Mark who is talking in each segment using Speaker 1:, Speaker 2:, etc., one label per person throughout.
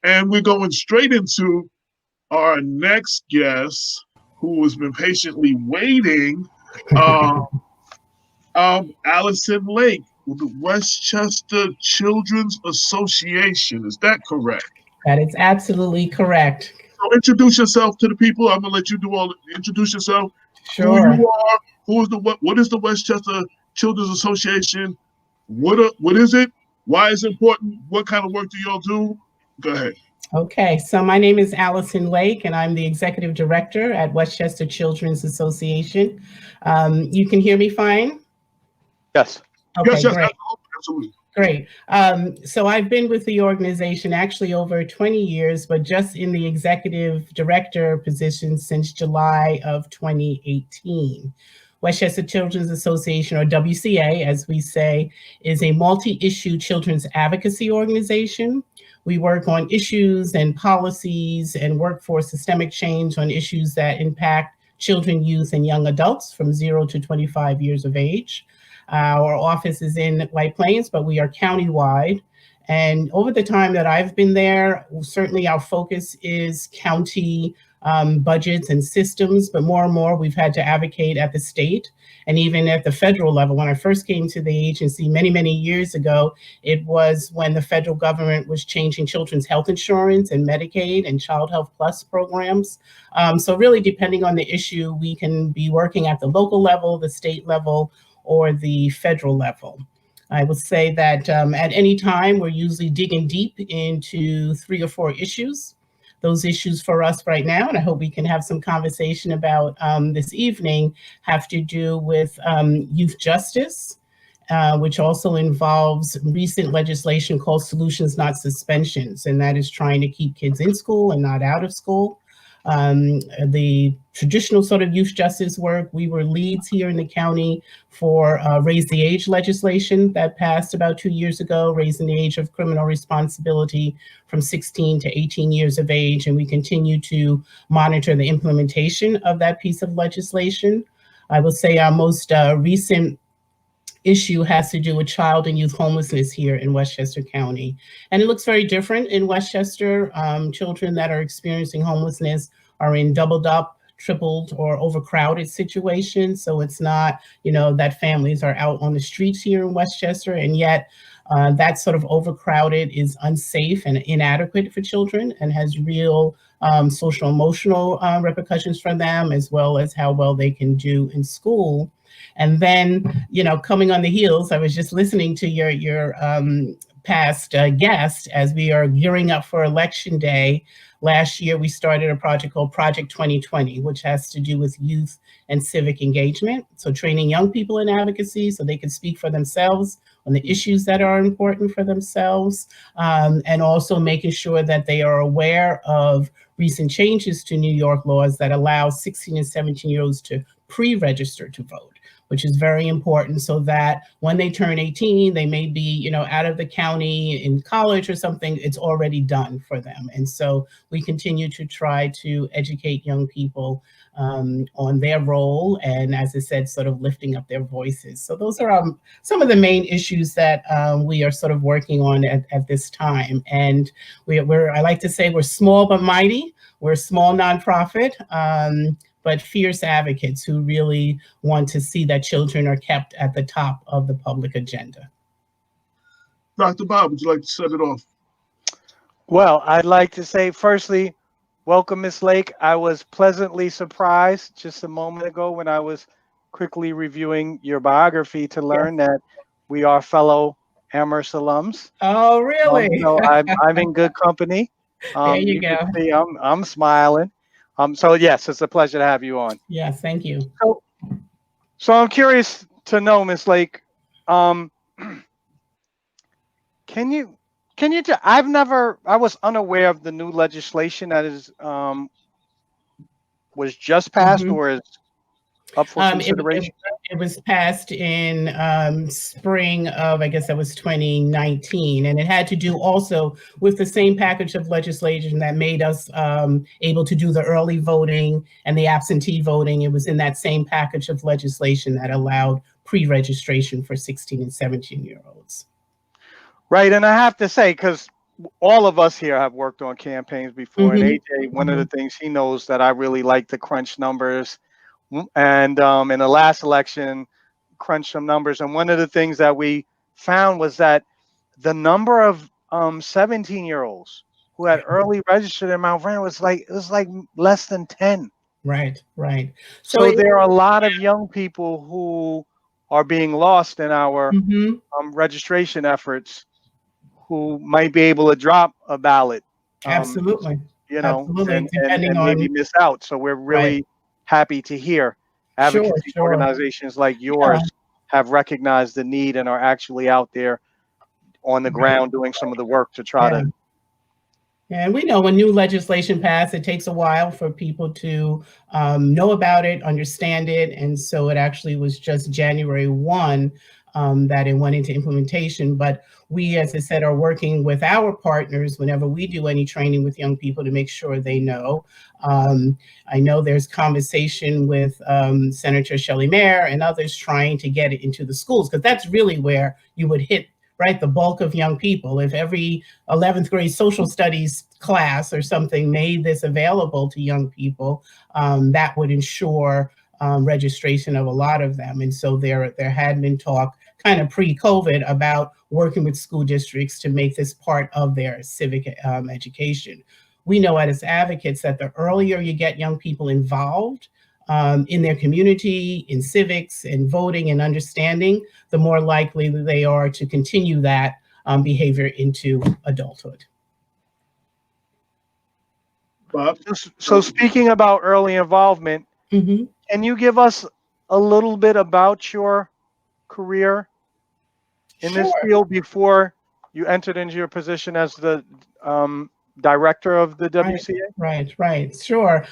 Speaker 1: And we're going straight into our next guest, who has been patiently waiting, uh, Allison Lake with the Westchester Children's Association. Is that correct?
Speaker 2: That is absolutely correct.
Speaker 1: So introduce yourself to the people. I'm gonna let you do all. Introduce yourself. Who
Speaker 2: Sure.
Speaker 1: you are. Who is the what? What is the Westchester Children's Association? What is it? Why is it important? What kind of work do y'all do? Go ahead.
Speaker 2: Okay, so my name is Allison Lake, and I'm the executive director at Westchester Children's Association. You can hear me fine?
Speaker 3: Yes.
Speaker 2: Okay,
Speaker 1: Yes, yes,
Speaker 2: great.
Speaker 1: absolutely.
Speaker 2: Great. So I've been with the organization actually over 20 years, but just in the executive director position since July of 2018. Westchester Children's Association, or WCA, as we say, is a multi-issue children's advocacy organization. We work on issues and policies and work for systemic change on issues that impact children, youth, and young adults from 0 to 25 years of age. Our office is in White Plains, but we are countywide. And over the time that I've been there, certainly our focus is county budgets and systems, but more and more we've had to advocate at the state and even at the federal level. When I first came to the agency many, many years ago, it was when the federal government was changing children's health insurance and Medicaid and Child Health Plus programs. So really, depending on the issue, we can be working at the local level, the state level, or the federal level. I would say that at any time, we're usually digging deep into 3 or 4 issues. Those issues for us right now, and I hope we can have some conversation about this evening, have to do with youth justice, which also involves recent legislation called Solutions Not Suspensions, and that is trying to keep kids in school and not out of school. The traditional sort of youth justice work, we were leads here in the county for raise the age legislation that passed about 2 years ago, raising the age of criminal responsibility from 16 to 18 years of age. And we continue to monitor the implementation of that piece of legislation. I will say our most recent issue has to do with child and youth homelessness here in Westchester County. And it looks very different in Westchester. Children that are experiencing homelessness are in doubled up, tripled, or overcrowded situations. So it's not, that families are out on the streets here in Westchester, and yet that sort of overcrowded is unsafe and inadequate for children and has real social emotional repercussions for them, as well as how well they can do in school. And then, coming on the heels, I was just listening to your past guest as we are gearing up for Election Day. Last year, we started a project called Project 2020, which has to do with youth and civic engagement. So training young people in advocacy so they can speak for themselves on the issues that are important for themselves, and also making sure that they are aware of recent changes to New York laws that allow 16 and 17-year-olds to pre-register to vote, which is very important, so that when they turn 18, they may be, out of the county in college or something, it's already done for them. And so we continue to try to educate young people on their role, and as I said, sort of lifting up their voices. So those are some of the main issues that we are sort of working on at this time. And I like to say we're small but mighty. We're a small nonprofit, but fierce advocates who really want to see that children are kept at the top of the public agenda.
Speaker 1: Dr. Bob, would you like to set it off?
Speaker 3: Well, I'd like to say, firstly, welcome, Ms. Lake. I was pleasantly surprised just a moment ago when I was quickly reviewing your biography to learn that we are fellow Amherst alums.
Speaker 2: Oh, really?
Speaker 3: So I'm in good company.
Speaker 2: There you go.
Speaker 3: Can see I'm smiling. So yes, it's a pleasure to have you on.
Speaker 2: Yes, thank you.
Speaker 3: So I'm curious to know, Ms. Lake, can you I was unaware of the new legislation that is was just passed or is up for consideration?
Speaker 2: It was passed in spring of, I guess that was 2019, and it had to do also with the same package of legislation that made us able to do the early voting and the absentee voting. It was in that same package of legislation that allowed pre-registration for 16 and 17-year-olds.
Speaker 3: Right, and I have to say, because all of us here have worked on campaigns before, and
Speaker 2: Mhm.
Speaker 3: AJ, one of the things he knows that I really like to crunch numbers, and in the last election, crunch some numbers, and one of the things that we found was that the number of 17-year-olds who had early registered in Mount Vernon was like less than 10.
Speaker 2: Right, right.
Speaker 3: So there are a lot of young people who are being lost in our
Speaker 2: Mhm.
Speaker 3: registration efforts, who might be able to drop a ballot,
Speaker 2: Absolutely. Absolutely.
Speaker 3: and
Speaker 2: Depending
Speaker 3: maybe
Speaker 2: on,
Speaker 3: miss out. So we're
Speaker 2: right.
Speaker 3: really happy to hear
Speaker 2: Sure,
Speaker 3: advocacy
Speaker 2: sure.
Speaker 3: organizations like
Speaker 2: Yeah,
Speaker 3: yours have recognized the need and are actually out there on the
Speaker 2: right.
Speaker 3: ground doing some of the work to try
Speaker 2: Yeah.
Speaker 3: to.
Speaker 2: And we know when new legislation passed, it takes a while for people to know about it, understand it. And so it actually was just January 1 that it went into implementation. But we, as I said, are working with our partners whenever we do any training with young people to make sure they know. I know there's conversation with Senator Shelley Mayer and others trying to get it into the schools, because that's really where you would hit, right, the bulk of young people. If every 11th grade social studies class or something made this available to young people, that would ensure registration of a lot of them. And so there had been talk kind of pre-COVID about working with school districts to make this part of their civic education. We know as advocates that the earlier you get young people involved in their community, in civics and voting and understanding, the more likely they are to continue that behavior into adulthood.
Speaker 1: Bob?
Speaker 3: So speaking about early involvement,
Speaker 2: Mhm.
Speaker 3: can you give us a little bit about your career in this
Speaker 2: Sure.
Speaker 3: field before you entered into your position as the director of the WCA?
Speaker 2: Right. Sure.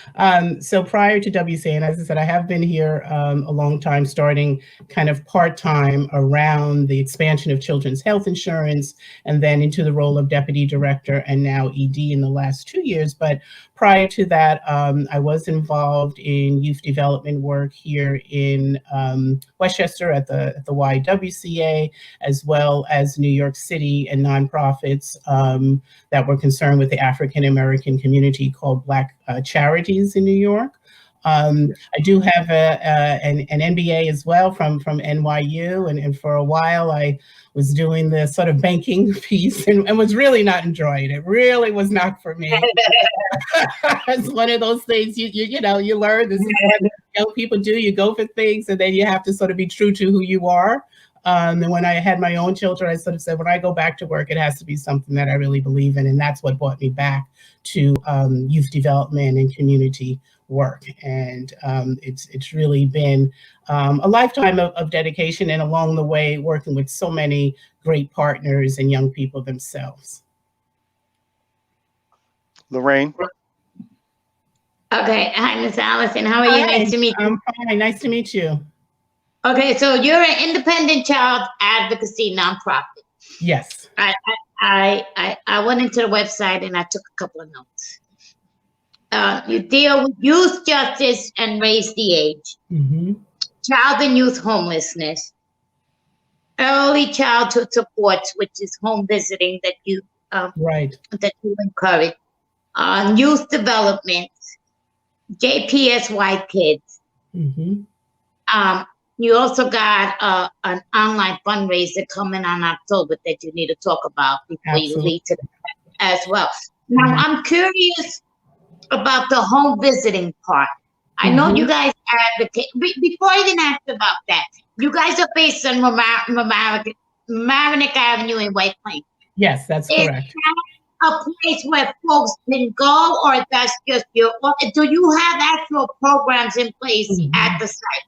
Speaker 2: So prior to WCA, and as I said, I have been here a long time, starting kind of part-time around the expansion of children's health insurance, and then into the role of deputy director and now ED in the last 2 years. But prior to that, I was involved in youth development work here in Westchester at the YWCA, as well as New York City, and nonprofits that were concerned with the African American community called Black Charities in New York. I do have an MBA as well from NYU, and for a while I was doing the sort of banking piece and was really not enjoying it. Really was not for me. It's one of those things you know, you learn. This is what young people do. You go for things and then you have to sort of be true to who you are. And when I had my own children, I sort of said, when I go back to work, it has to be something that I really believe in. And that's what brought me back to youth development and community work. And it's really been a lifetime of dedication, and along the way, working with so many great partners and young people themselves.
Speaker 3: Lorraine?
Speaker 4: Okay, hi, Miss Allison. How are you?
Speaker 2: Hi,
Speaker 4: Nice to meet you.
Speaker 2: I'm fine. Nice to meet you.
Speaker 4: Okay, so you're an independent child advocacy nonprofit.
Speaker 2: Yes.
Speaker 4: I went into the website and I took a couple of notes. You deal with youth justice and raise the age, child and youth homelessness, early childhood supports, which is home visiting that you that you encourage, youth development, JPS white kids. You also got an online fundraiser coming on October that you need to talk about before you lead to that as well. Now, I'm curious about the home visiting part. I know you guys advocate. Before I even ask about that, you guys are based on Mamaroneck Avenue in White Plains.
Speaker 2: Yes, that's correct.
Speaker 4: Is that a place where folks can go, or that's just your? Do you have actual programs in place at the site?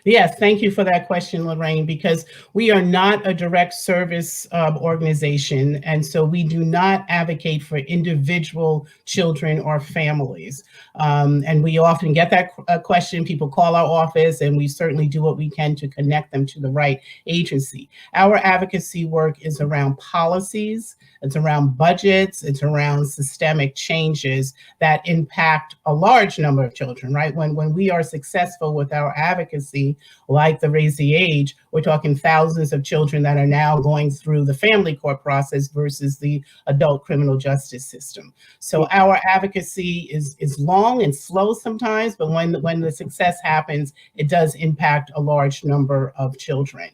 Speaker 2: Yes, thank you for that question, Lorraine, because we are not a direct service organization, and so we do not advocate for individual children or families. And we often get that question. People call our office, and we certainly do what we can to connect them to the right agency. Our advocacy work is around policies, it's around budgets, it's around systemic changes that impact a large number of children, right? When we are successful with our advocacy, like the Raise the Age, we're talking thousands of children that are now going through the family court process versus the adult criminal justice system. So our advocacy is long and slow sometimes, but when the success happens, it does impact a large number of children.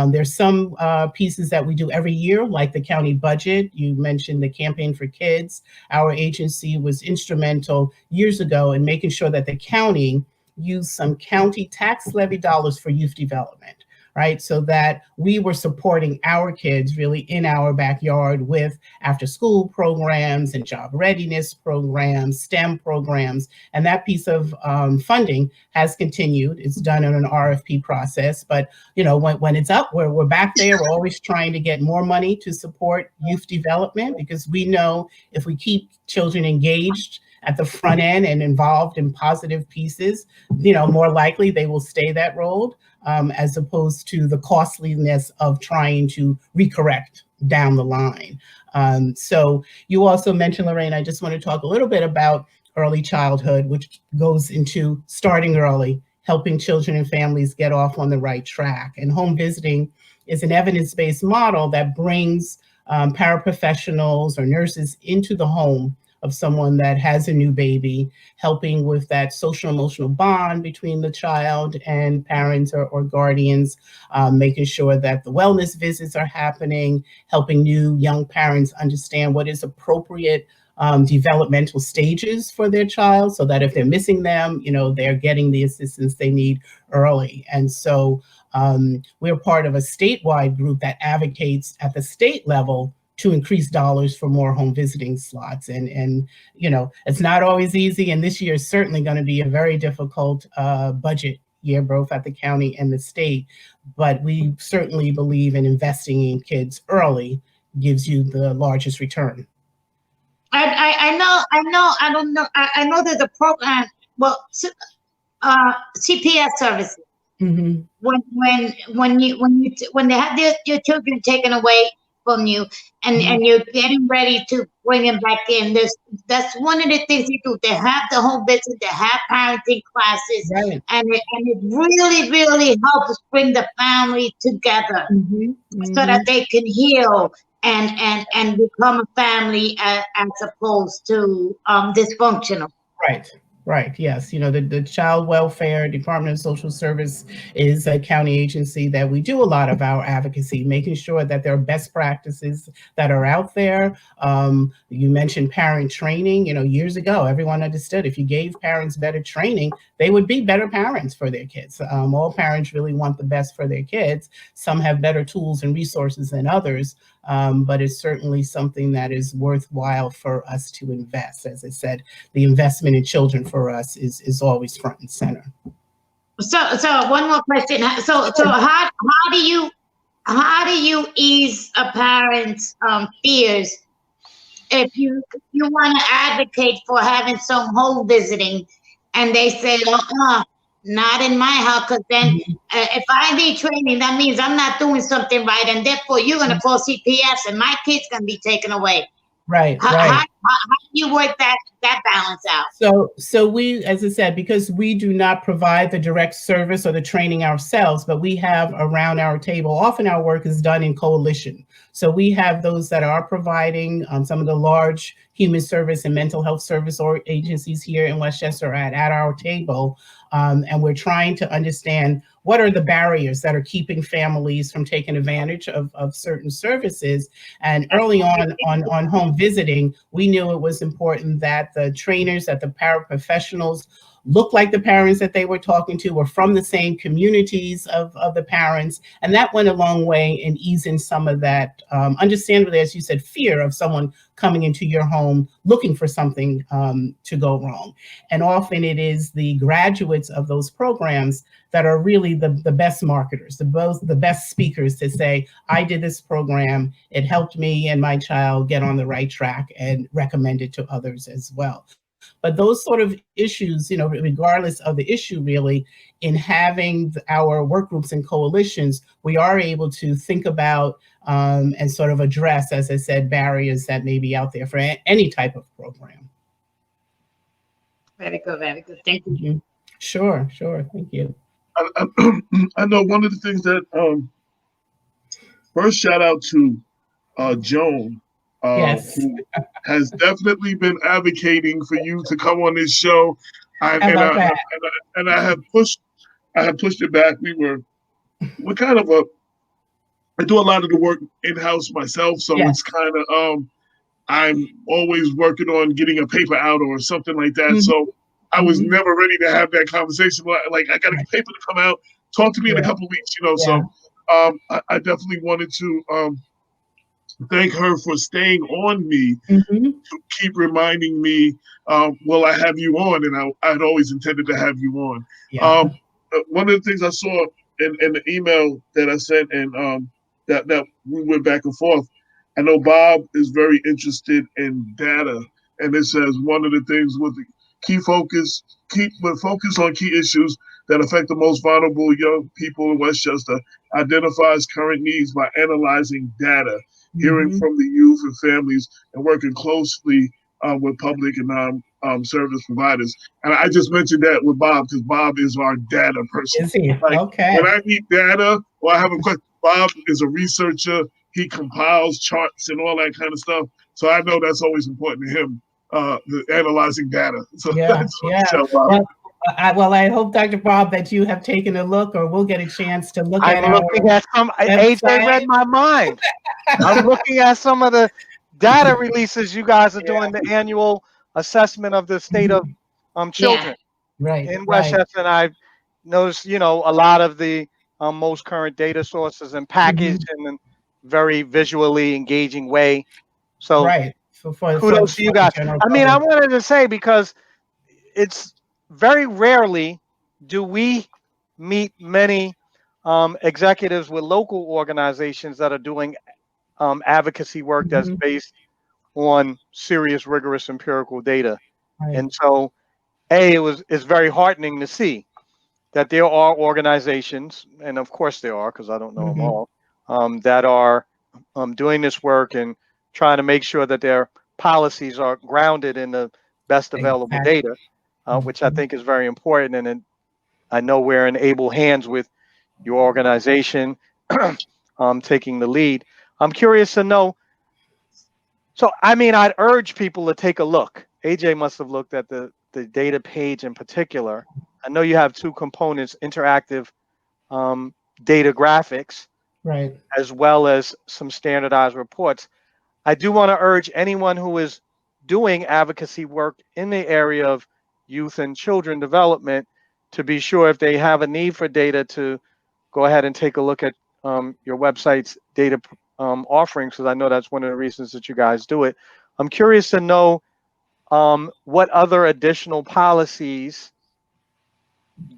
Speaker 2: There's some pieces that we do every year, like the county budget. You mentioned the Campaign for Kids. Our agency was instrumental years ago in making sure that the county used some county tax levy dollars for youth development, right? So that we were supporting our kids really in our backyard with after school programs and job readiness programs, STEM programs, and that piece of funding has continued. It's done in an RFP process, but you know, when it's up, we're back there. We're always trying to get more money to support youth development, because we know if we keep children engaged at the front end and involved in positive pieces, you know, more likely they will stay that road, as opposed to the costliness of trying to recorrect down the line. So you also mentioned, Lorraine, I just want to talk a little bit about early childhood, which goes into starting early, helping children and families get off on the right track. And home visiting is an evidence-based model that brings paraprofessionals or nurses into the home of someone that has a new baby, helping with that social emotional bond between the child and parents or guardians, making sure that the wellness visits are happening, helping new young parents understand what is appropriate developmental stages for their child, so that if they're missing them, you know, they're getting the assistance they need early. And so we're part of a statewide group that advocates at the state level to increase dollars for more home visiting slots. And you know, it's not always easy. And this year is certainly going to be a very difficult budget year, both at the county and the state. But we certainly believe in investing in kids early gives you the largest return.
Speaker 4: I know there's a program, well, CPS services.
Speaker 2: Mm-hmm.
Speaker 4: When they have your children taken away from you, and you're getting ready to bring them back in, that's one of the things you do. They have the home visit, they have parenting classes,
Speaker 2: right.
Speaker 4: and it really helps bring the family together, so that they can heal and become a family as opposed to dysfunctional.
Speaker 2: Right. Yes. You know, the Child Welfare Department of Social Service is a county agency that we do a lot of our advocacy, making sure that there are best practices that are out there. You mentioned parent training. You know, years ago, everyone understood if you gave parents better training, they would be better parents for their kids. All parents really want the best for their kids. Some have better tools and resources than others. But it's certainly something that is worthwhile for us to invest. As I said, the investment in children for us is always front and center.
Speaker 4: So one more question. So how do you ease a parent's fears if you want to advocate for having some home visiting, and they say, not in my house, because then if I need training, that means I'm not doing something right, and therefore you're going to call CPS, and my kid's going to be taken away.
Speaker 2: Right.
Speaker 4: How do you work that balance out?
Speaker 2: So we, as I said, because we do not provide the direct service or the training ourselves, but we have around our table, often our work is done in coalition. So we have those that are providing some of the large human service and mental health service or agencies here in Westchester at our table. And we're trying to understand what are the barriers that are keeping families from taking advantage of certain services. And early on home visiting, we knew it was important that the trainers, that the paraprofessionals looked like the parents that they were talking to, were from the same communities of the parents. And that went a long way in easing some of that, understandably, as you said, fear of someone coming into your home looking for something to go wrong. And often it is the graduates of those programs that are really the best marketers, the best speakers to say, I did this program, it helped me and my child get on the right track, and recommend it to others as well. But those sort of issues, you know, regardless of the issue, really, in having our work groups and coalitions, we are able to think about and sort of address, as I said, barriers that may be out there for any type of program.
Speaker 4: Very good. Thank you.
Speaker 2: Sure. Thank you.
Speaker 1: I know one of the things that first shout out to Joan,
Speaker 2: Yes.
Speaker 1: who has definitely been advocating for you to come on this show.
Speaker 2: How about that?
Speaker 1: And I had pushed it back. We're kind of I do a lot of the work in house myself, so
Speaker 2: Yes.
Speaker 1: it's kind of I'm always working on getting a paper out or something like that.
Speaker 2: Mm-hmm.
Speaker 1: So I was
Speaker 2: Mm-hmm.
Speaker 1: never ready to have that conversation. Like I got a
Speaker 2: Right.
Speaker 1: paper to come out. Talk to me in a
Speaker 2: Yeah.
Speaker 1: couple of weeks, you know.
Speaker 2: Yeah.
Speaker 1: So I definitely wanted to thank her for staying on me
Speaker 2: Mm-hmm.
Speaker 1: to keep reminding me, will I have you on? And I'd always intended to have you on.
Speaker 2: Yeah.
Speaker 1: One of the things I saw in the email that I sent and that we went back and forth, I know Bob is very interested in data. And it says one of the things with the keep focus on key issues that affect the most vulnerable young people in Westchester, identifies current needs by analyzing data, hearing
Speaker 2: Mm-hmm.
Speaker 1: from the youth and families, and working closely with public and service providers. And I just mentioned that with Bob because Bob is our data person.
Speaker 2: Is he?
Speaker 1: Like
Speaker 2: Okay.
Speaker 1: when I need data or I have a question, Bob is a researcher. He compiles charts and all that kind of stuff. So I know that's always important to him, the analyzing data. So
Speaker 2: Yeah.
Speaker 1: I just want
Speaker 2: Yeah.
Speaker 1: to tell Bob.
Speaker 2: Well, I hope, Dr. Bob, that you have taken a look, or we'll get a chance to look at
Speaker 3: I'm looking at some. AJ read my mind. I'm looking at some of the data releases you guys are doing, the annual assessment of the state of children
Speaker 2: Right.
Speaker 3: in Westchester. And I've noticed, a lot of the most current data sources and packaged in a very visually engaging way. So
Speaker 2: Right. For
Speaker 3: kudos to you
Speaker 2: the
Speaker 3: guys.
Speaker 2: general
Speaker 3: I mean, I
Speaker 2: public.
Speaker 3: wanted to say, because it's very rarely do we meet many executives with local organizations that are doing advocacy work that's
Speaker 2: Mhm.
Speaker 3: based on serious, rigorous empirical data.
Speaker 2: Right.
Speaker 3: And so, it's very heartening to see that there are organizations, and of course there are, because I don't know them
Speaker 2: Mhm.
Speaker 3: all, that are doing this work and trying to make sure that their policies are grounded in the best available
Speaker 2: Exactly.
Speaker 3: data, which I think is very important. And then I know we're in able hands with your organization taking the lead. I'm curious to know. So, I mean, I'd urge people to take a look. AJ must have looked at the data page in particular. I know you have two components: interactive data graphics,
Speaker 2: Right.
Speaker 3: as well as some standardized reports. I do want to urge anyone who is doing advocacy work in the area of youth and children development to be sure, if they have a need for data, to go ahead and take a look at your website's data offerings, because I know that's one of the reasons that you guys do it. I'm curious to know what other additional policies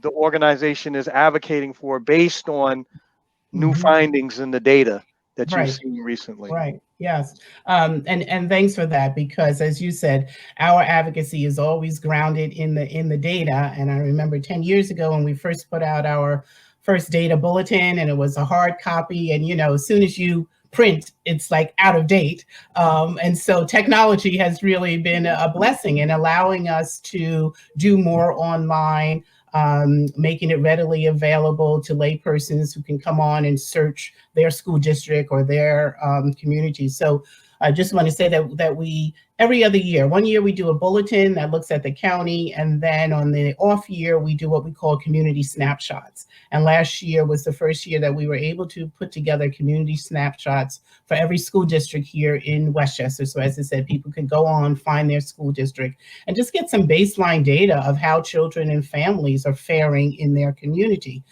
Speaker 3: the organization is advocating for based on new findings in the data that you've
Speaker 2: Right.
Speaker 3: seen recently.
Speaker 2: Right. Yes. And thanks for that, because as you said, our advocacy is always grounded in the data. And I remember 10 years ago when we first put out our first data bulletin, and it was a hard copy. And as soon as you print, it's like out of date. And so technology has really been a blessing in allowing us to do more online, making it readily available to laypersons who can come on and search their school district or their community. So I just want to say that we, every other year, one year we do a bulletin that looks at the county, and then on the off year, we do what we call community snapshots. And last year was the first year that we were able to put together community snapshots for every school district here in Westchester. So as I said, people could go on, find their school district, and just get some baseline data of how children and families are faring in their community.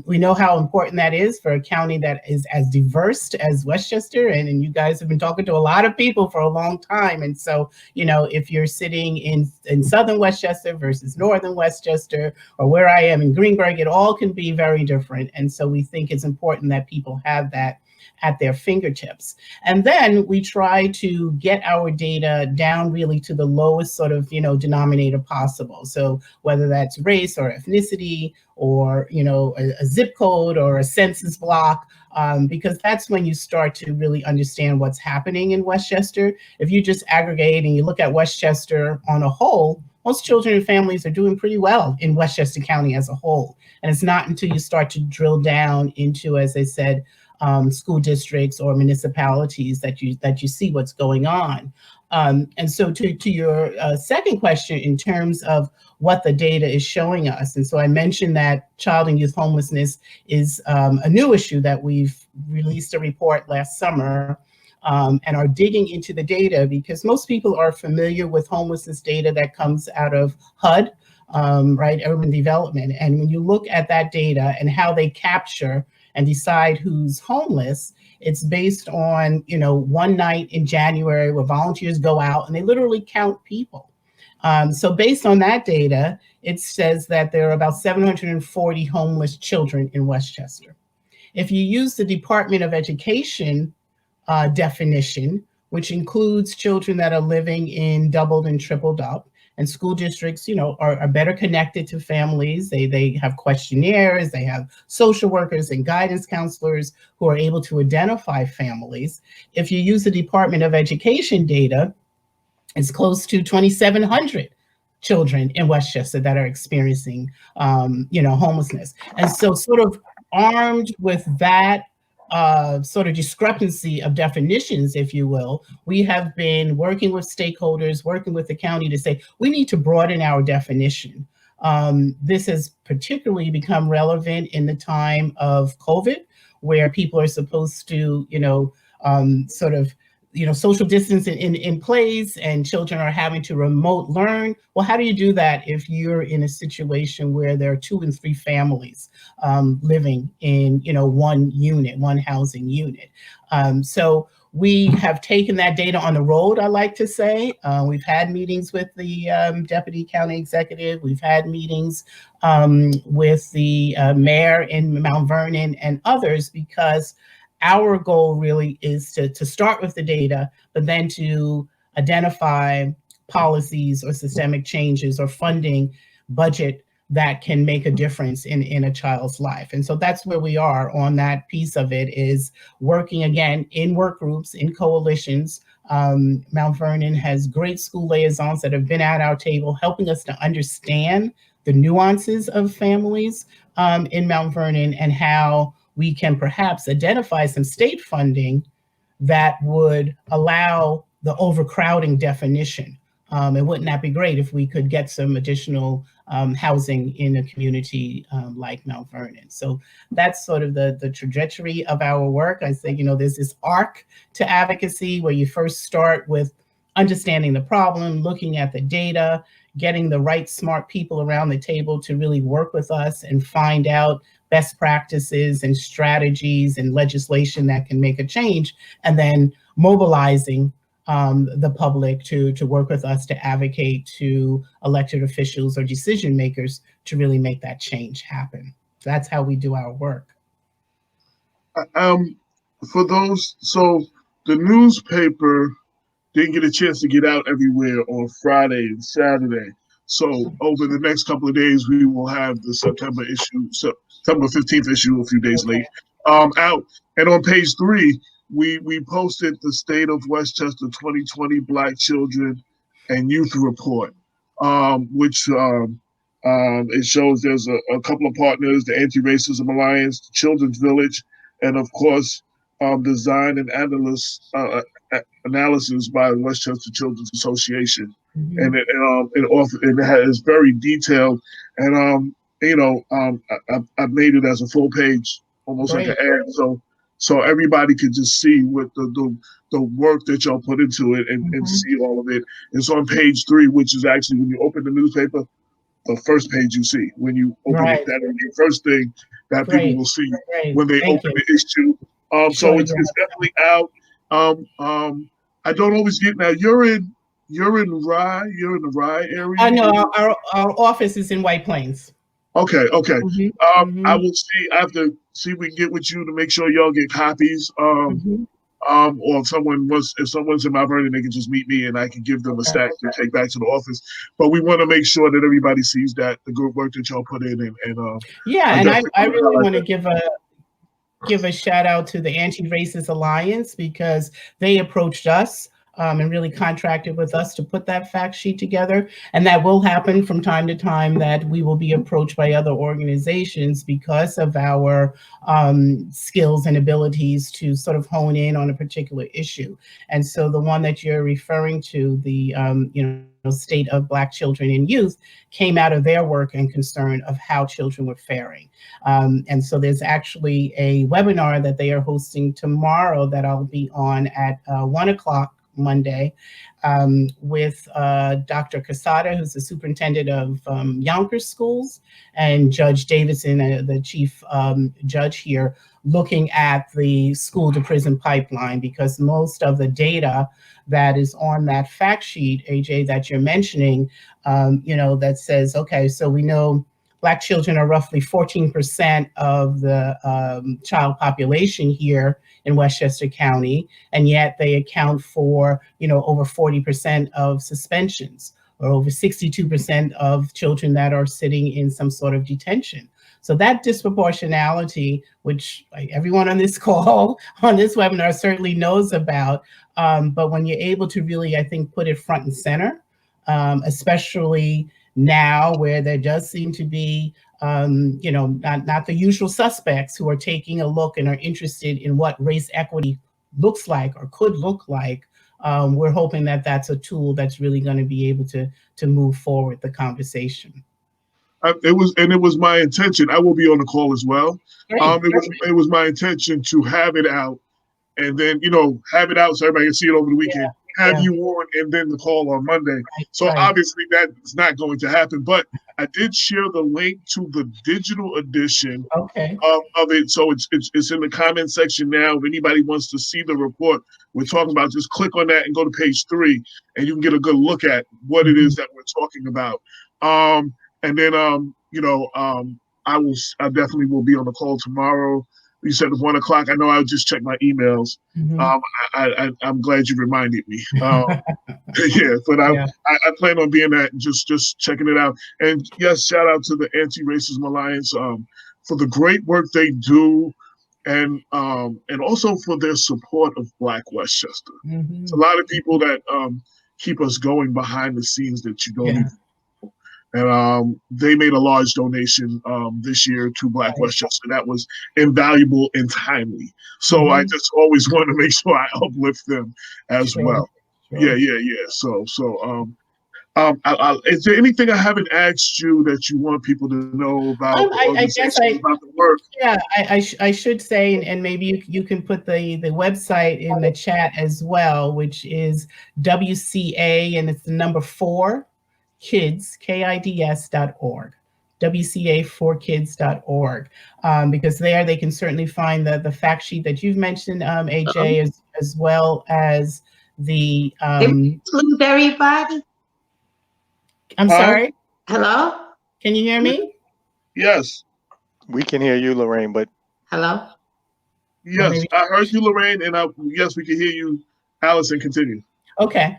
Speaker 2: We know how important that is for a county that is as diverse as Westchester, and you guys have been talking to a lot of people for a long time. And so, if you're sitting in southern Westchester versus northern Westchester, or where I am in Greenburgh, it all can be very different. And so we think it's important that people have that at their fingertips. And then we try to get our data down really to the lowest sort of, denominator possible. So whether that's race or ethnicity, or, a zip code or a census block, because that's when you start to really understand what's happening in Westchester. If you just aggregate and you look at Westchester on a whole, most children and families are doing pretty well in Westchester County as a whole. And it's not until you start to drill down into, as I said, school districts or municipalities that you see what's going on. And so to your second question in terms of what the data is showing us, and so I mentioned that child and youth homelessness is a new issue that we've released a report last summer, and are digging into the data because most people are familiar with homelessness data that comes out of HUD, right, urban development. And when you look at that data and how they capture and decide who's homeless, it's based on, one night in January where volunteers go out and they literally count people. So based on that data, it says that there are about 740 homeless children in Westchester. If you use the Department of Education definition, which includes children that are living in doubled and tripled up, and school districts, are better connected to families. They have questionnaires, they have social workers and guidance counselors who are able to identify families. If you use the Department of Education data, it's close to 2,700 children in Westchester that are experiencing, homelessness. And so sort of armed with that sort of discrepancy of definitions, if you will, we have been working with stakeholders, working with the county to say, we need to broaden our definition. This has particularly become relevant in the time of COVID, where people are supposed to, sort of, social distance in place, and children are having to remote learn. Well, how do you do that if you're in a situation where there are 2 and 3 families living in, one housing unit? So we have taken that data on the road, I like to say. We've had meetings with the deputy county executive. We've had meetings with the mayor in Mount Vernon and others, because our goal really is to start with the data, but then to identify policies or systemic changes or funding budget that can make a difference in a child's life. And so that's where we are on that piece of it, is working again in work groups, in coalitions. Mount Vernon has great school liaisons that have been at our table, helping us to understand the nuances of families in Mount Vernon, and how we can perhaps identify some state funding that would allow the overcrowding definition. And wouldn't that be great if we could get some additional housing in a community like Mount Vernon? So that's sort of the trajectory of our work. I say, there's this arc to advocacy where you first start with understanding the problem, looking at the data, getting the right smart people around the table to really work with us and find out best practices and strategies and legislation that can make a change, and then mobilizing the public to work with us to advocate to elected officials or decision makers to really make that change happen. So that's how we do our work.
Speaker 1: For those, so the newspaper didn't get a chance to get out everywhere on Friday and Saturday. So over the next couple of days, we will have the September issue, September 15th issue, a few days late, out. And on page 3, we posted the State of Westchester 2020 Black Children and Youth Report, which it shows there's a couple of partners: the Anti-Racism Alliance, the Children's Village, and of course, design and analysis by the Westchester Children's Association. Mm-hmm. And it has very detailed, and I made it as a full page, almost like an ad, so everybody could just see what the work that y'all put into it, and see all of it. It's on page 3, which is actually, when you open the newspaper, the first page you see. When you open it, that is the first thing that people will see when they open the issue. So it's definitely out. I don't always get, now you're in Rye, you're in the Rye area?
Speaker 2: No, our office is in White Plains.
Speaker 1: Okay. I will see, I have to see if we can get with you to make sure y'all get copies. Or if someone's in Mount Vernon, they can just meet me and I can give them a stack to take back to the office. But we want to make sure that everybody sees that the good work that y'all put in, and
Speaker 2: I really want to give a shout out to the Anti-Racist Alliance, because they approached us and really contracted with us to put that fact sheet together. And that will happen from time to time, that we will be approached by other organizations because of our skills and abilities to sort of hone in on a particular issue. And so the one that you're referring to, the state of Black children and youth, came out of their work and concern of how children were faring. And so there's actually a webinar that they are hosting tomorrow that I'll be on at 1 o'clock Monday with Dr. Casada, who's the superintendent of Yonkers schools, and Judge Davidson, the chief judge here, looking at the school to prison pipeline, because most of the data that is on that fact sheet, AJ, that you're mentioning, that says, okay, so we know Black children are roughly 14% of the child population here in Westchester County, and yet they account for, over 40% of suspensions, or over 62% of children that are sitting in some sort of detention. So that disproportionality, which everyone on this call, on this webinar certainly knows about, but when you're able to really, I think, put it front and center, especially now where there does seem to be, not the usual suspects who are taking a look and are interested in what race equity looks like or could look like, we're hoping that that's a tool that's really going to be able to move forward the conversation.
Speaker 1: It was my intention. I will be on the call as well. It was my intention to have it out, and then have it out so everybody can see it over the weekend. Have you on, and then the call on Monday. So obviously that's not going to happen. But I did share the link to the digital edition of it. So it's in the comment section now. If anybody wants to see the report we're talking about, just click on that and go to page 3, and you can get a good look at what it is that we're talking about. And then, I definitely will be on the call tomorrow. You said at 1 o'clock. I know I'll just check my emails. I'm glad you reminded me. I plan on being that, just checking it out. And yes, shout out to the Anti-Racism Alliance for the great work they do, and also for their support of Black Westchester. It's a lot of people that keep us going behind the scenes that you don't even. And they made a large donation this year to Black Westchester that was invaluable and timely. So I just always want to make sure I uplift them as well. Yeah. So is there anything I haven't asked you that you want people to know about
Speaker 2: I guess
Speaker 1: about the work?
Speaker 2: Yeah, I should say, and maybe you can put the website in the chat as well, which is WCA, and it's the number 4. Kids, KIDS.org, WCA4kids.org, because there they can certainly find the fact sheet that you've mentioned, AJ, as well as the.
Speaker 4: Include everybody.
Speaker 2: I'm sorry.
Speaker 4: Hello.
Speaker 2: Can you hear me?
Speaker 1: Yes.
Speaker 3: We can hear you, Lorraine, but.
Speaker 4: Hello.
Speaker 1: Yes, I heard you, Lorraine, and yes, we can hear you. Allison, continue.
Speaker 2: Okay.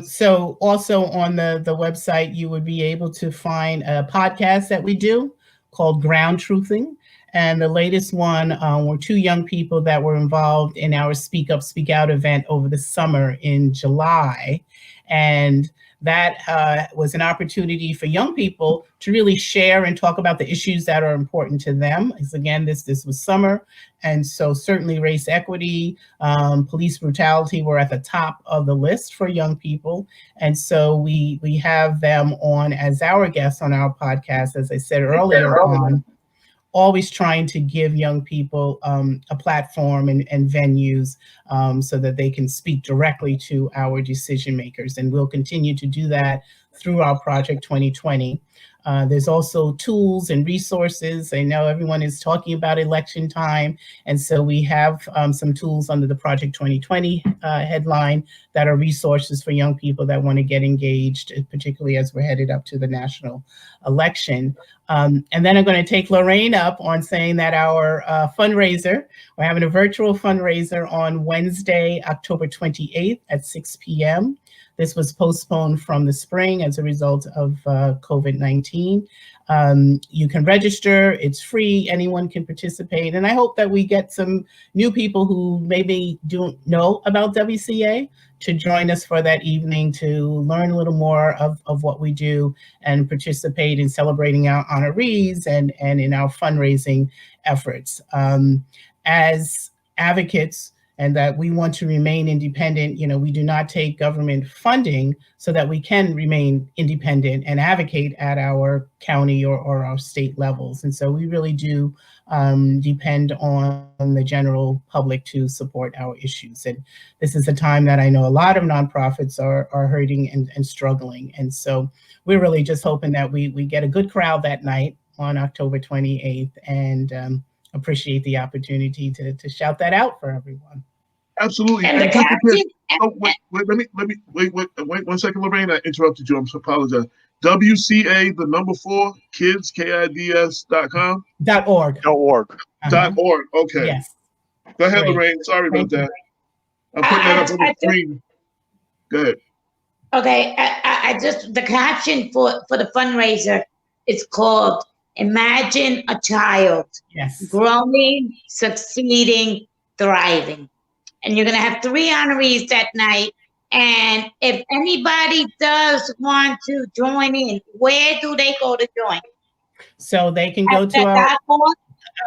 Speaker 2: So also on the website, you would be able to find a podcast that we do called Ground Truthing. And the latest one were 2 young people that were involved in our Speak Up, Speak Out event over the summer in July. And that was an opportunity for young people to really share and talk about the issues that are important to them. Because again, this was summer. And so certainly race equity, police brutality were at the top of the list for young people. And so we have them on as our guests on our podcast, as I said earlier on, always trying to give young people a platform and venues so that they can speak directly to our decision makers. And we'll continue to do that through our Project 2020. There's also tools and resources. I know everyone is talking about election time. And so we have some tools under the Project 2020 headline that are resources for young people that want to get engaged, particularly as we're headed up to the national election. And then I'm going to take Lorraine up on saying that our fundraiser, we're having a virtual fundraiser on Wednesday, October 28th at 6 p.m. This was postponed from the spring as a result of COVID-19. You can register, it's free, anyone can participate. And I hope that we get some new people who maybe don't know about WCA to join us for that evening to learn a little more of what we do and participate in celebrating our honorees and in our fundraising efforts. As advocates, and that we want to remain independent. We do not take government funding so that we can remain independent and advocate at our county or our state levels. And so we really do depend on the general public to support our issues. And this is a time that I know a lot of nonprofits are hurting and struggling. And so we're really just hoping that we get a good crowd that night on October 28th and appreciate the opportunity to shout that out for everyone.
Speaker 1: Absolutely.
Speaker 4: And the captain.
Speaker 1: Wait 1 second, Lorraine. I interrupted you. I'm so apologize. WCA, the number 4, kids, KIDS.com?
Speaker 2: .org.
Speaker 3: .org.
Speaker 1: .org. Okay.
Speaker 2: Yes.
Speaker 1: Go ahead,
Speaker 2: Great.
Speaker 1: Lorraine. Sorry about
Speaker 2: Thank you.
Speaker 1: that. I'm putting that up on the screen. Go ahead.
Speaker 4: Okay, I just, the caption for the fundraiser is called Imagine a Child
Speaker 2: Yes.
Speaker 4: Growing, Succeeding, Thriving. And you're going to have 3 honorees that night. And if anybody does want to join in, where do they go to join?
Speaker 2: So they can go to our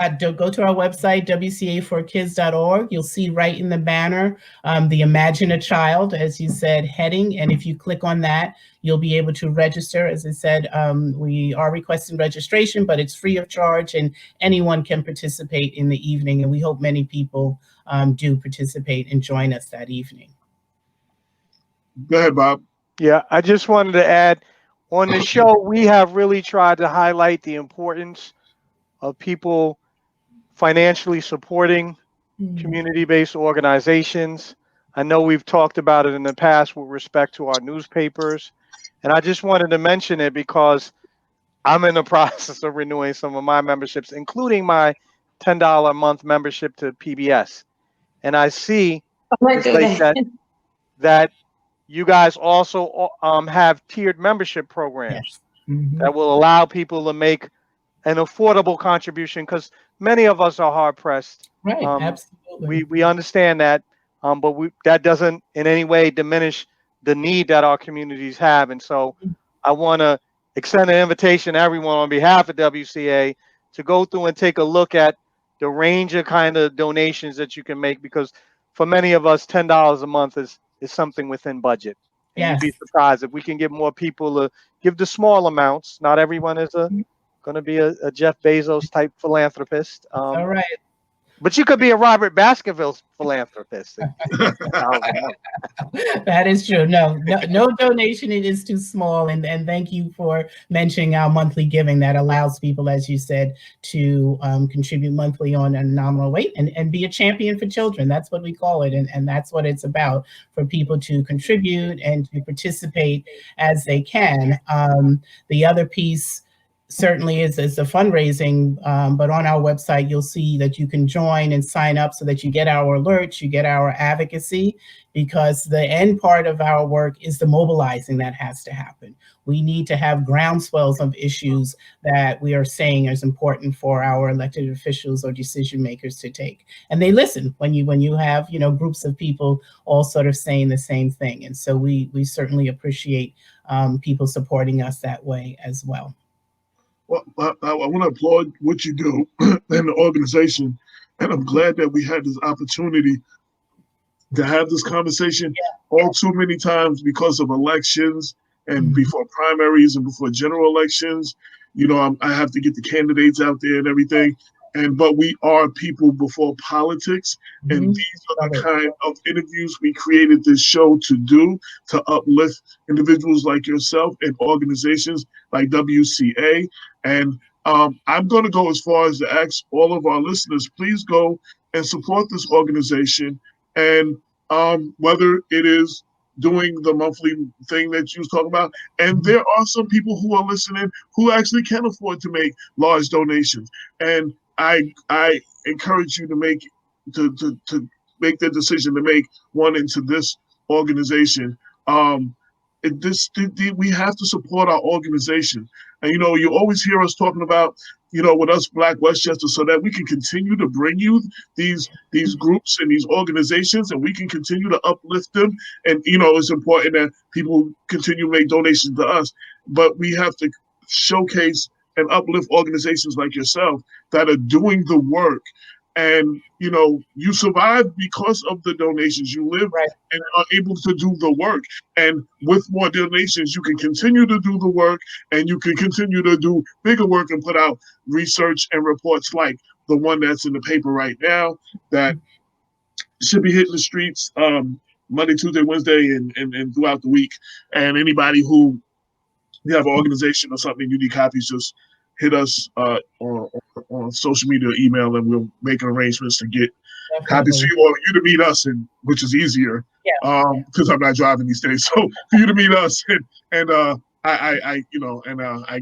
Speaker 2: website, wcaforkids.org. You'll see right in the banner the Imagine a Child, as you said, heading. And if you click on that, you'll be able to register. As I said, we are requesting registration, but it's free of charge and anyone can participate in the evening. And we hope many people do participate and join us that evening.
Speaker 1: Go ahead, Bob.
Speaker 3: Yeah, I just wanted to add, on the show, we have really tried to highlight the importance of people financially supporting community-based organizations. I know we've talked about it in the past with respect to our newspapers, and I just wanted to mention it because I'm in the process of renewing some of my memberships, including my $10 a month membership to PBS. And I see that you guys also have tiered membership programs that will allow people to make an affordable contribution, because many of us are hard pressed.
Speaker 2: Right, absolutely.
Speaker 3: We understand that, but that doesn't in any way diminish the need that our communities have. And so I want to extend an invitation to everyone on behalf of WCA to go through and take a look at the range of kind of donations that you can make, because for many of us, $10 a month is something within budget. And
Speaker 2: Yes.
Speaker 3: you'd be surprised if we can get more people to give the small amounts. Not everyone is going to be a Jeff Bezos type philanthropist.
Speaker 2: All right.
Speaker 3: But you could be a Robert Baskerville philanthropist.
Speaker 2: That is true. No donation, it is too small. And thank you for mentioning our monthly giving that allows people, as you said, to contribute monthly on a nominal rate and be a champion for children. That's what we call it. And that's what it's about, for people to contribute and to participate as they can. The other piece certainly is the fundraising, but on our website, you'll see that you can join and sign up so that you get our alerts, you get our advocacy, because the end part of our work is the mobilizing that has to happen. We need to have groundswells of issues that we are saying is important for our elected officials or decision makers to take. And they listen when you have, groups of people all sort of saying the same thing. And so we certainly appreciate people supporting us that way as well.
Speaker 1: Well, I want to applaud what you do and the organization, and I'm glad that we had this opportunity to have this conversation all too many times because of elections and before primaries and before general elections. I have to get the candidates out there and everything. But we are people before politics, and these are the kind of interviews we created this show to do, to uplift individuals like yourself and organizations like WCA. And I'm going to go as far as to ask all of our listeners, please go and support this organization. And whether it is doing the monthly thing that you was talking about, and there are some people who are listening who actually can afford to make large donations. And I encourage you to make the decision to make one into this organization. We have to support our organization. And, you always hear us talking about, with us Black Westchester, so that we can continue to bring you these groups and these organizations, and we can continue to uplift them. And, it's important that people continue to make donations to us, but we have to showcase and uplift organizations like yourself that are doing the work. And, you survive because of the donations. You live and are able to do the work. And with more donations, you can continue to do the work, and you can continue to do bigger work and put out research and reports like the one that's in the paper right now that should be hitting the streets Monday, Tuesday, Wednesday, and throughout the week. And anybody who you have an organization or something, you need copies, just hit us on social media or email, and we'll make arrangements to get copies for you, or you to meet us, and which is easier because I'm not driving these days. So for you to meet us, and I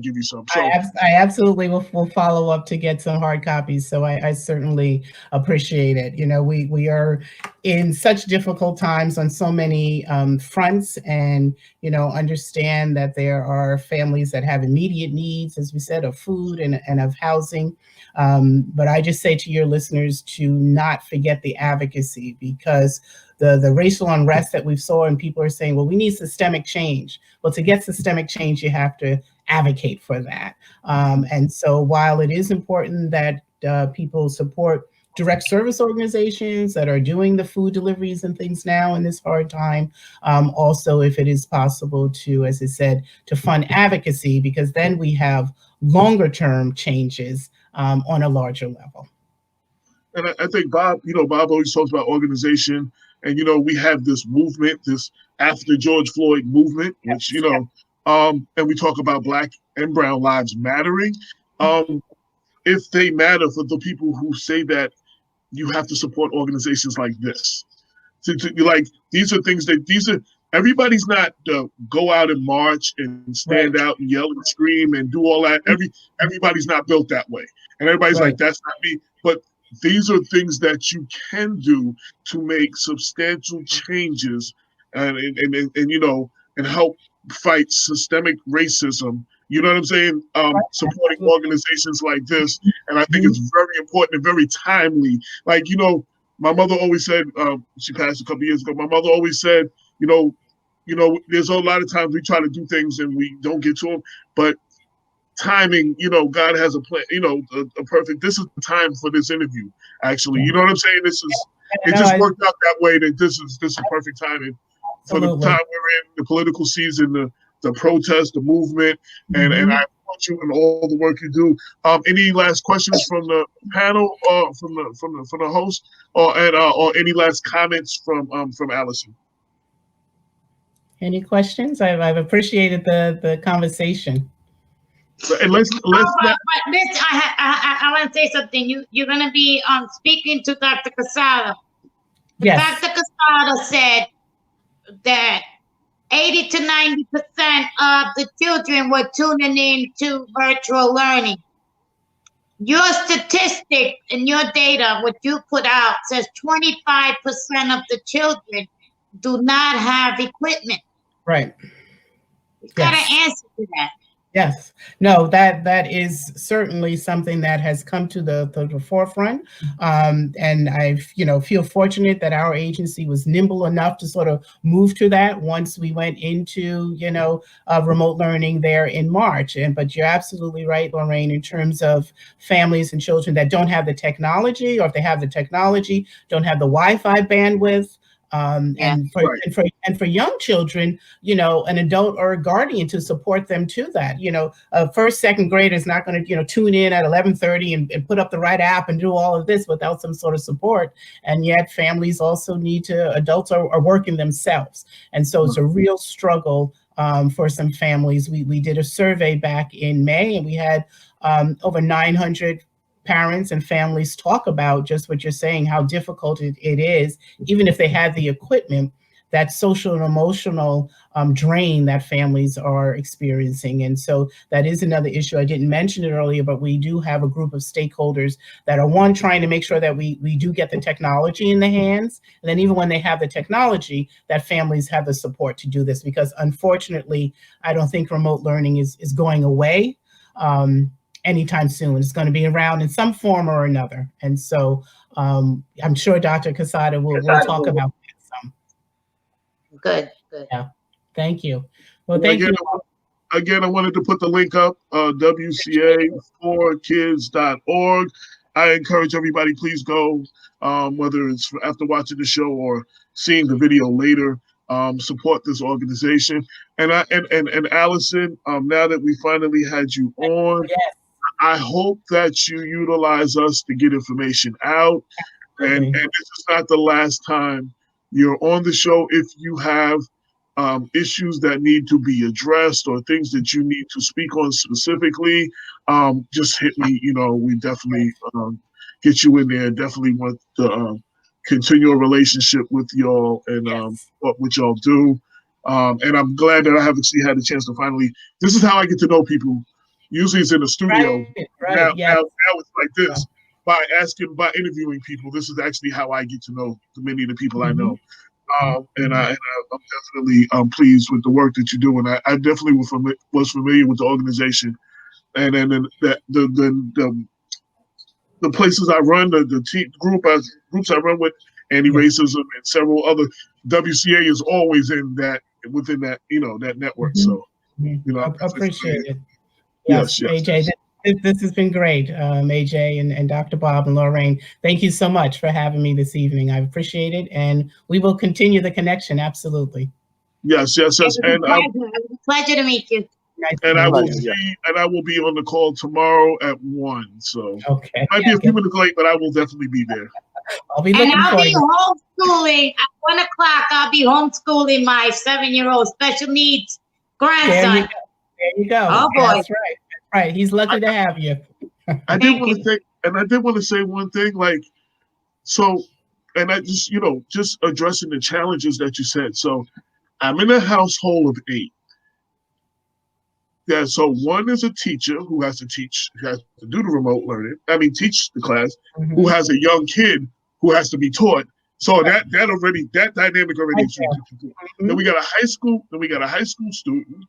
Speaker 1: give you some. So
Speaker 2: I absolutely will follow up to get some hard copies. So I certainly appreciate it. We are in such difficult times on so many fronts, and understand that there are families that have immediate needs, as we said, of food and of housing. But I just say to your listeners to not forget the advocacy, because the racial unrest that we saw, and people are saying, well, we need systemic change. Well, to get systemic change, you have to advocate for that. And so while it is important that people support direct service organizations that are doing the food deliveries and things now in this hard time, also, if it is possible to, as I said, to fund advocacy, because then we have longer term changes on a larger level.
Speaker 1: And I think Bob always talks about organization, and we have this movement, this after George Floyd movement, which and we talk about Black and Brown lives mattering. If they matter for the people who say that, you have to support organizations like this. These are things that everybody's not go out and march and stand out and yell and scream and do all that. Everybody's not built that way, and everybody's like, that's not me. But these are things that you can do to make substantial changes and help fight systemic racism. You know what I'm saying? Supporting organizations like this. And I think it's very important and very timely. My mother always said, she passed a couple years ago, my mother always said, there's a lot of times we try to do things and we don't get to them, but timing, God has a plan, a perfect, this is the time for this interview, actually. You know what I'm saying? It just worked out that way, that this is perfect timing for the time we're in, the political season, the protest, the movement, and I want you and all the work you do. Any last questions from the panel, from the host, or any last comments from Allison?
Speaker 2: Any questions? I've appreciated the conversation.
Speaker 1: And let's
Speaker 4: I want to say something. You're going to be speaking to Dr. Casada.
Speaker 2: Yes.
Speaker 4: Dr. Casada said that 80 to 90% of the children were tuning in to virtual learning. Your statistic and your data, what you put out, says 25% of the children do not have equipment.
Speaker 2: Right.
Speaker 4: You got to answer to that.
Speaker 2: Yes. No, that is certainly something that has come to the forefront. And I feel fortunate that our agency was nimble enough to sort of move to that once we went into, remote learning there in March. But you're absolutely right, Lorraine, in terms of families and children that don't have the technology, or if they have the technology, don't have the Wi-Fi bandwidth. And for young children, an adult or a guardian to support them to that. A first, second grader is not going to, tune in at 11:30 and put up the right app and do all of this without some sort of support. And yet families also adults are working themselves. And so it's a real struggle for some families. We did a survey back in May, and we had over 900 parents and families talk about just what you're saying, how difficult it is, even if they have the equipment, that social and emotional drain that families are experiencing. And so that is another issue. I didn't mention it earlier, but we do have a group of stakeholders that are, one, trying to make sure that we do get the technology in the hands. And then even when they have the technology, that families have the support to do this, because unfortunately, I don't think remote learning is going away anytime soon. It's going to be around in some form or another. And so I'm sure Dr. Casada will talk about that some.
Speaker 4: Good.
Speaker 2: Yeah. Thank you. Well, thank you.
Speaker 1: Again, I wanted to put the link up, WCA4kids.org. I encourage everybody, please go, whether it's after watching the show or seeing the video later, support this organization. And Allison, now that we finally had you on,
Speaker 2: yes.
Speaker 1: I hope that you utilize us to get information out. And this is not the last time you're on the show. If you have issues that need to be addressed or things that you need to speak on specifically, just hit me. We definitely get you in there. Definitely want to continue a relationship with y'all and what y'all do. And I'm glad that I have actually had a chance to finally. This is how I get to know people. Usually it's in the studio.
Speaker 2: Right.
Speaker 1: Now it's like this. By interviewing people, this is actually how I get to know many of the people I know. And I'm definitely pleased with the work that you do, and I definitely was familiar with the organization, and then the places I run, the groups I run with, anti-racism and several other. WCA is always within that that network. So
Speaker 2: I appreciate it.
Speaker 1: Yes.
Speaker 2: AJ, this has been great, AJ and Dr. Bob and Lorraine. Thank you so much for having me this evening. I appreciate it, and we will continue the connection. Absolutely.
Speaker 1: Yes.
Speaker 4: And it was a pleasure to meet you.
Speaker 1: And I will be on the call tomorrow at 1. So might be a few minutes late, but I will definitely be there.
Speaker 2: I'll be
Speaker 4: homeschooling at 1 o'clock. I'll be homeschooling my 7-year-old special needs grandson.
Speaker 2: There you go.
Speaker 4: Oh boy.
Speaker 2: That's right. Right. He's lucky to have you.
Speaker 1: I did want to say one thing, and I just, just addressing the challenges that you said. So I'm in a household of 8. Yeah, so one is a teacher who has to teach, who has to do the remote learning. Teach the class, who has a young kid who has to be taught. So that dynamic already is. Then we got a high school student.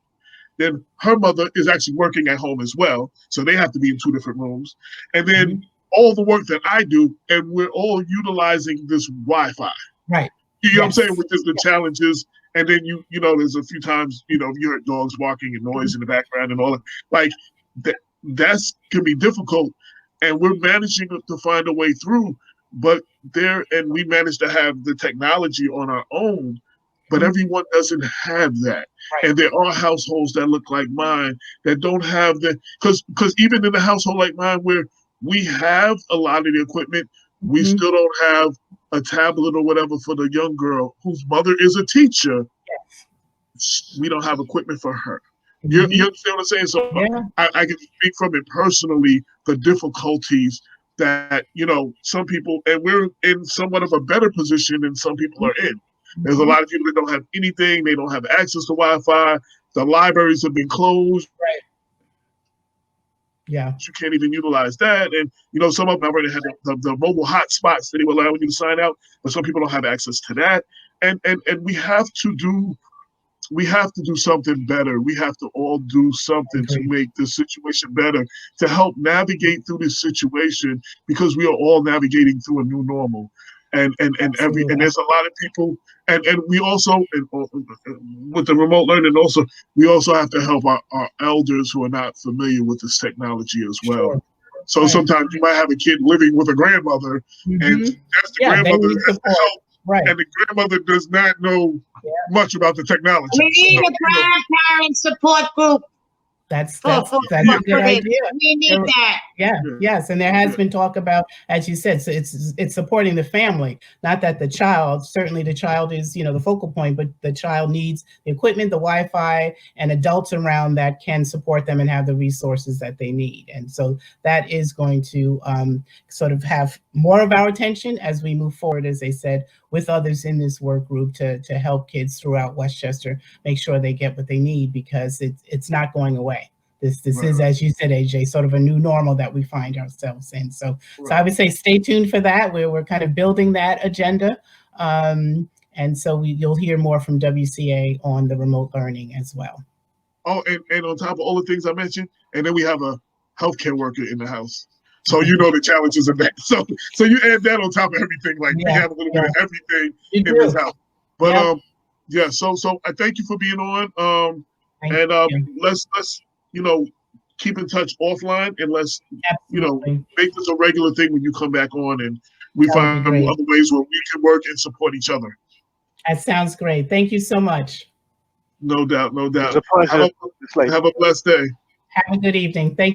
Speaker 1: Then her mother is actually working at home as well. So they have to be in 2 different rooms. And then all the work that I do, and we're all utilizing this Wi-Fi.
Speaker 2: Right.
Speaker 1: You know what I'm saying? With the challenges. And then there's a few times, you heard dogs barking and noise in the background and all that. Like that's can be difficult. And we're managing to find a way through. But we managed to have the technology on our own. But everyone doesn't have that. Right. And there are households that look like mine that don't have that. Because even in a household like mine where we have a lot of the equipment, we still don't have a tablet or whatever for the young girl whose mother is a teacher. Yes. We don't have equipment for her. You understand what I'm saying? So I can speak from it personally, the difficulties that, some people, and we're in somewhat of a better position than some people are in. There's a lot of people that don't have anything. They don't have access to Wi-Fi. The libraries have been closed.
Speaker 2: Right. Yeah.
Speaker 1: You can't even utilize that. And, some of them already have the mobile hotspots that they will allow you to sign out, but some people don't have access to that. And we have to do something better. We have to all do something to make this situation better, to help navigate through this situation, because we are all navigating through a new normal. And there's a lot of people, and we also, with the remote learning, we also have to help our elders who are not familiar with this technology as well. Sure. So sometimes you might have a kid living with a grandmother, and that's the grandmother that has to help. Right. And the grandmother does not know much about the technology.
Speaker 4: We need a grandparent support group.
Speaker 2: That's a good idea.
Speaker 4: We need that.
Speaker 2: Yes, and there has been talk about, as you said, so it's supporting the family. Not that the child, certainly the child is, the focal point, but the child needs the equipment, the Wi-Fi, and adults around that can support them and have the resources that they need. And so that is going to sort of have more of our attention as we move forward, as they said, with others in this work group to help kids throughout Westchester make sure they get what they need, because it's not going away. This
Speaker 1: Right.
Speaker 2: is, as you said, AJ, sort of a new normal that we find ourselves in. So I would say stay tuned for that. We're kind of building that agenda. And so you'll hear more from WCA on the remote learning as well.
Speaker 1: Oh, and on top of all the things I mentioned, and then we have a healthcare worker in the house. So you know the challenges of that. So you add that on top of everything. Like we have a little bit of everything in this house. But yeah. So I thank you for being on. Let's keep in touch offline, and let's make this a regular thing when you come back on, and we find other ways where we can work and support each other.
Speaker 2: That sounds great. Thank you so much.
Speaker 1: No doubt, no doubt.
Speaker 3: It's a pleasure.
Speaker 1: Have a blessed day.
Speaker 2: Have a good evening. Thank you.